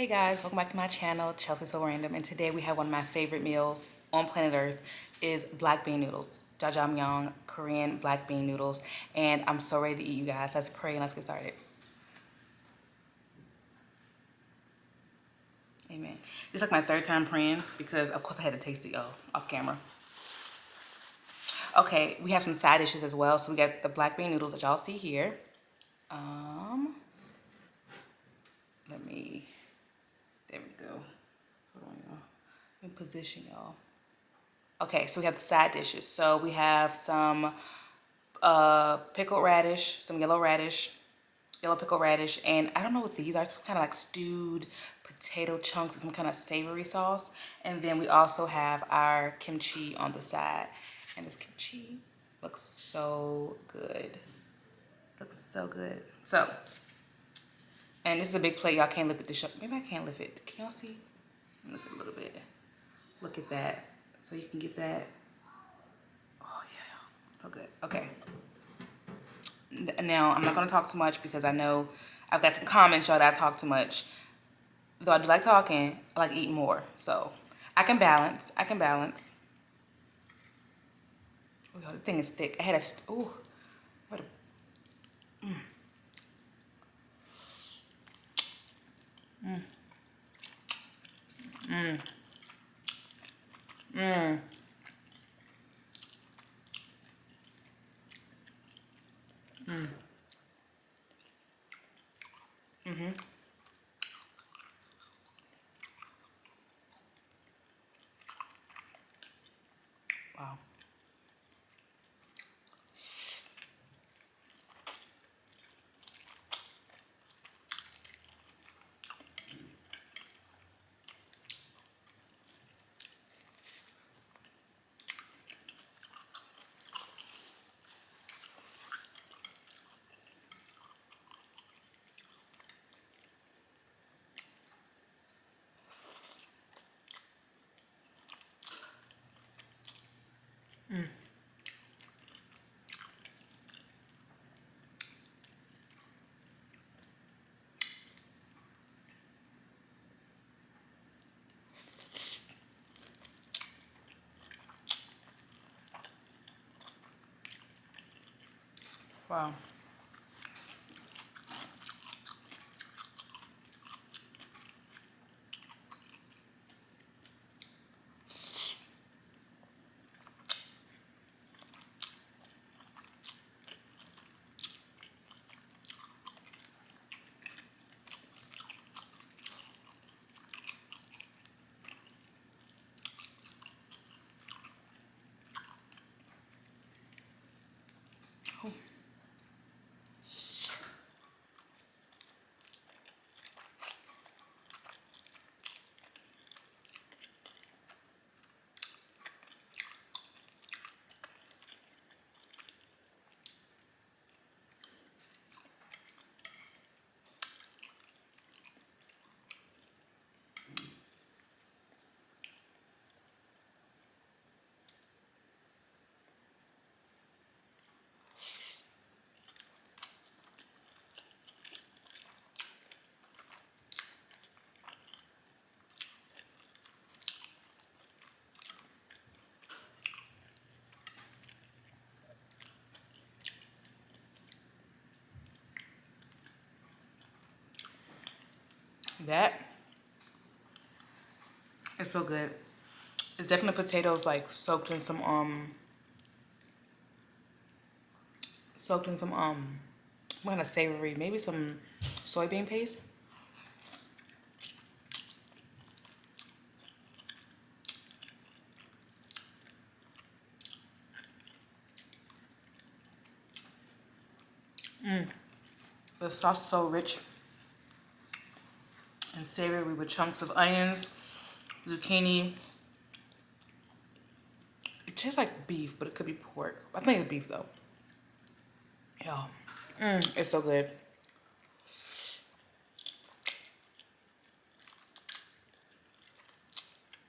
guys, welcome back to my channel, Chelsea So Random, and today we have one of my favorite meals on planet Earth is black bean noodles. Jjajangmyeon, Korean black bean noodles, and I'm so ready to eat, you guys. Let's pray and let's get started. Amen. This is like my third time praying because of course I had to taste it, y'all, off camera. Okay, we have some side dishes as well. So we got the black bean noodles that y'all see here. Let me, there we go. Hold on, y'all. Let me position y'all. Okay, so we have the side dishes. So we have some pickled radish, some yellow pickled radish, and I don't know what these are. It's kind of like stewed potato chunks and some kind of savory sauce. And then we also have our kimchi on the side. And this kimchi looks so good. Looks so good. So, and this is a big plate. Y'all can't lift the dish up. Maybe I can't lift it. Can y'all see? Lift it a little bit. Look at that. So you can get that. Oh yeah, so good. Okay. Now, I'm not going to talk too much because I know I've got some comments, y'all, that I talk too much. Though I do like talking, I like eating more. So, I can balance. I can balance. Oh, the thing is thick. I had a... Ooh. What a... Wow. Wow. That is so good. It's definitely potatoes like what kind of savory, maybe some soybean paste. The sauce is so rich and savory with chunks of onions, zucchini. It tastes like beef, but it could be pork. I think it's beef though. Yeah, it's so good.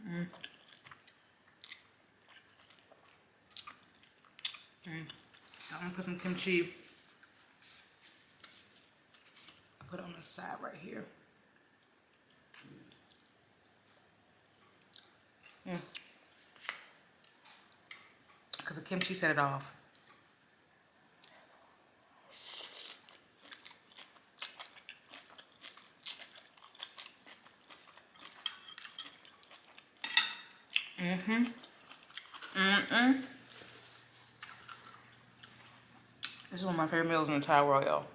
I'm gonna put some kimchi. I put it on the side right here. kimchi set it off. This is one of my favorite meals in the entire world, y'all.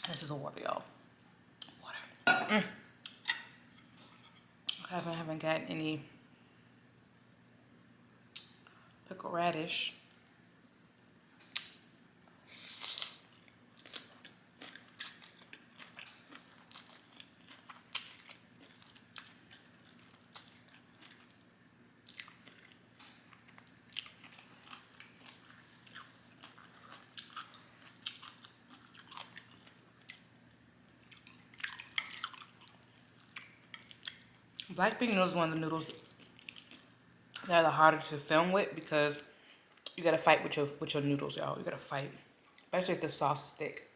This is a water, y'all. Water. I haven't got any pickled radish. Black bean noodles is one of the noodles that are the harder to film with because you gotta fight with your noodles, y'all. You gotta fight, especially if the sauce is thick.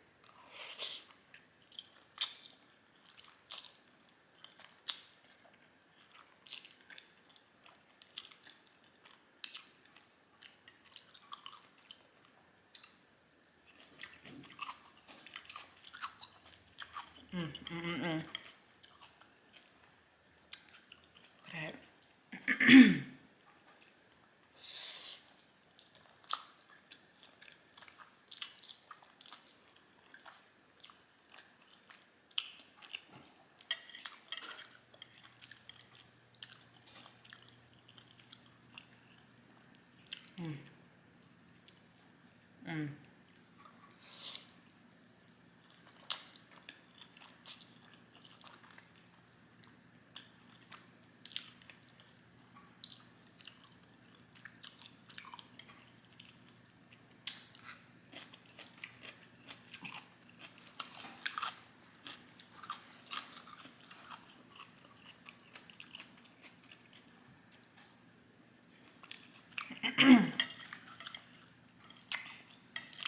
Look at that.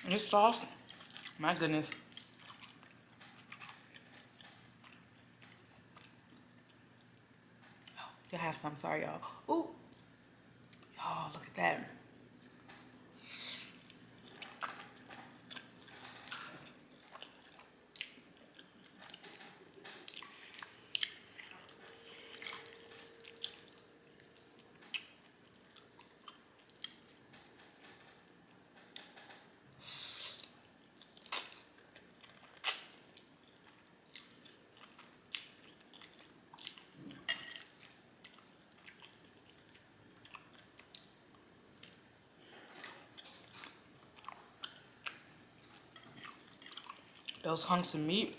This sauce, my goodness. You have some, sorry, y'all. Ooh, y'all, look at that. Those hunks of meat.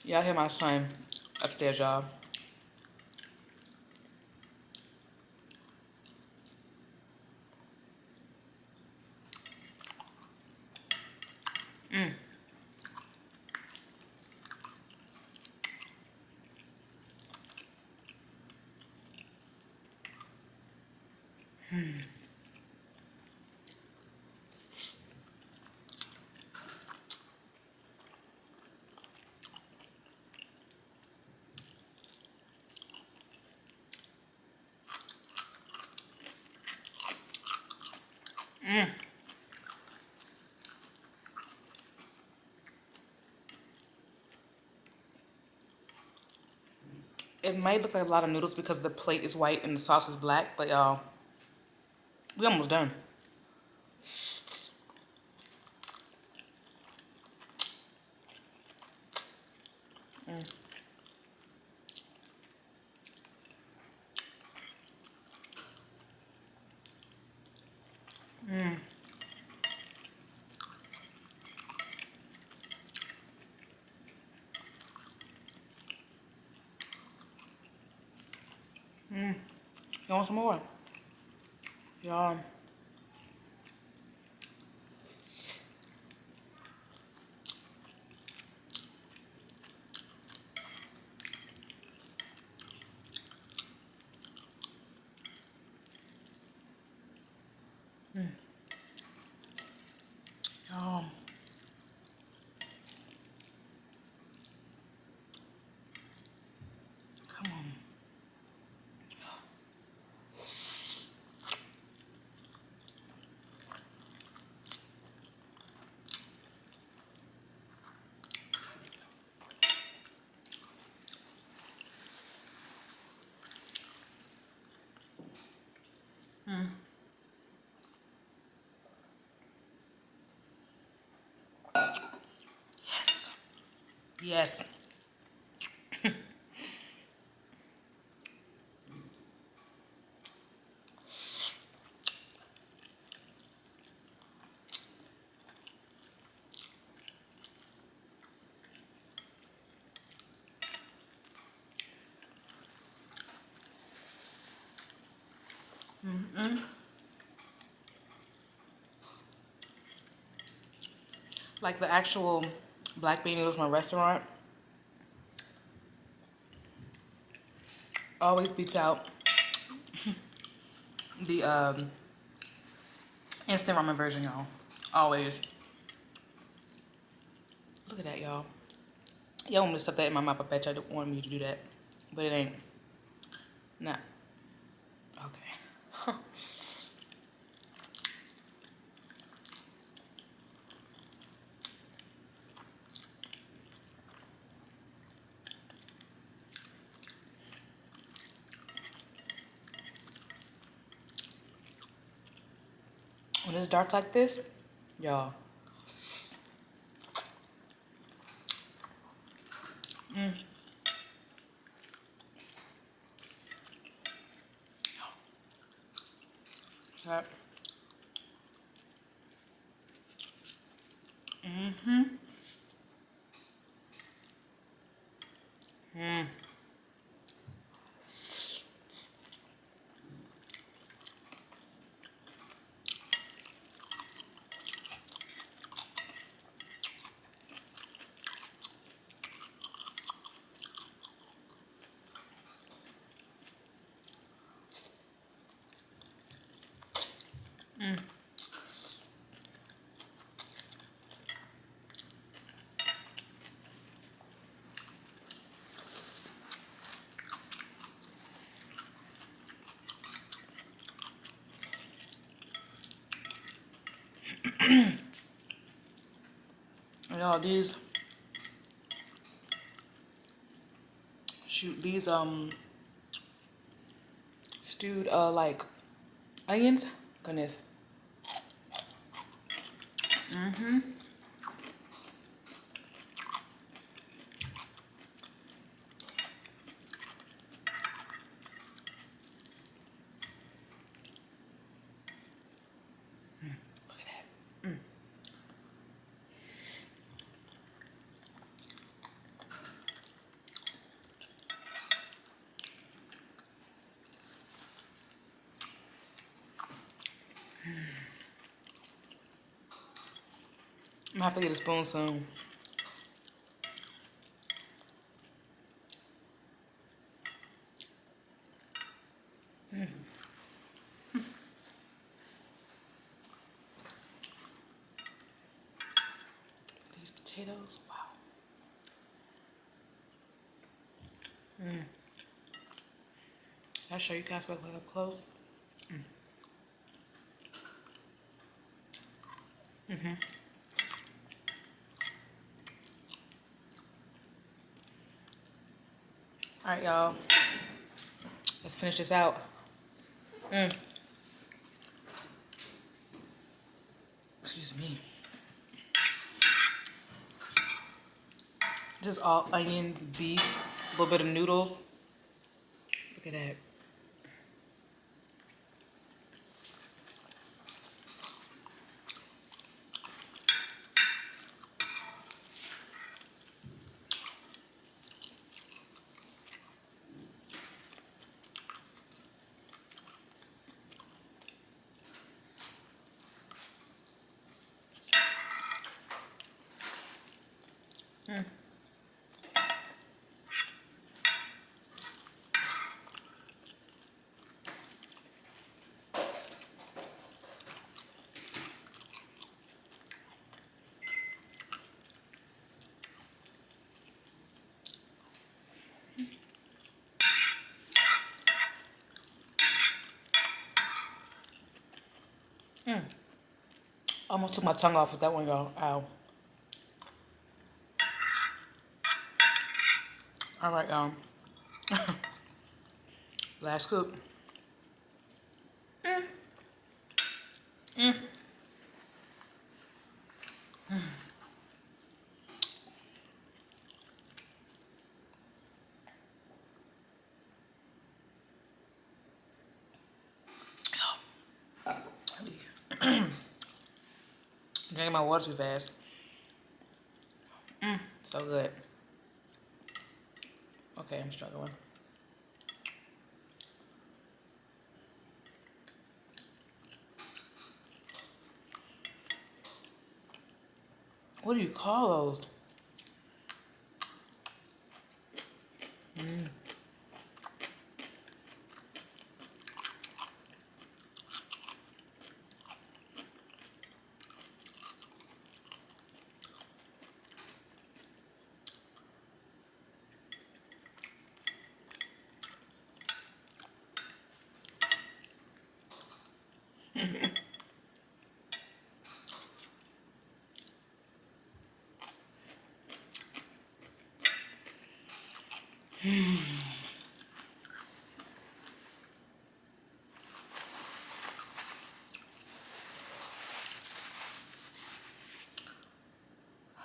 Y'all hear my son upstairs, y'all. It might look like a lot of noodles because the plate is white and the sauce is black, but y'all, we almost done. You want some more? Y'all. Y'all. Come on. Yes. Yes. Like the actual black bean noodles from a restaurant always beats out the instant ramen version, y'all. Always. Look at that, y'all. Y'all want me to stuff that in my mouth. I bet y'all don't want me to do that. But it ain't. Nah. Okay. When it's dark like this, y'all. Right. Y'all, these these stewed like onions. Goodness. Look at that. I'm gonna have to get a spoon soon. These potatoes, wow. I'll show you guys what I look up close. All right, y'all. Let's finish this out. Excuse me. Just all onions, beef, a little bit of noodles. Look at that. Almost took my tongue off with that one, y'all. Ow. All right, y'all. Last scoop. Drinking my water too fast. So good. Okay, I'm struggling. What do you call those?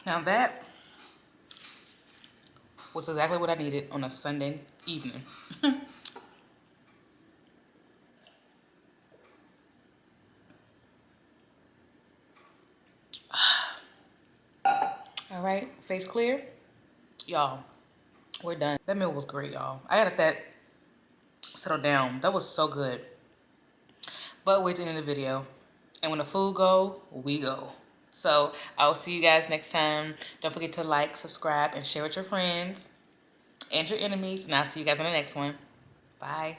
Now that was exactly what I needed on a Sunday evening. All right, face clear. Y'all, we're done. That meal was great, y'all. I gotta let that settle down. That was so good. But we're doing the video. And when the food go, we go. So I'll see you guys next time. Don't forget to like, subscribe, and share with your friends and your enemies. And I'll see you guys on the next one. Bye.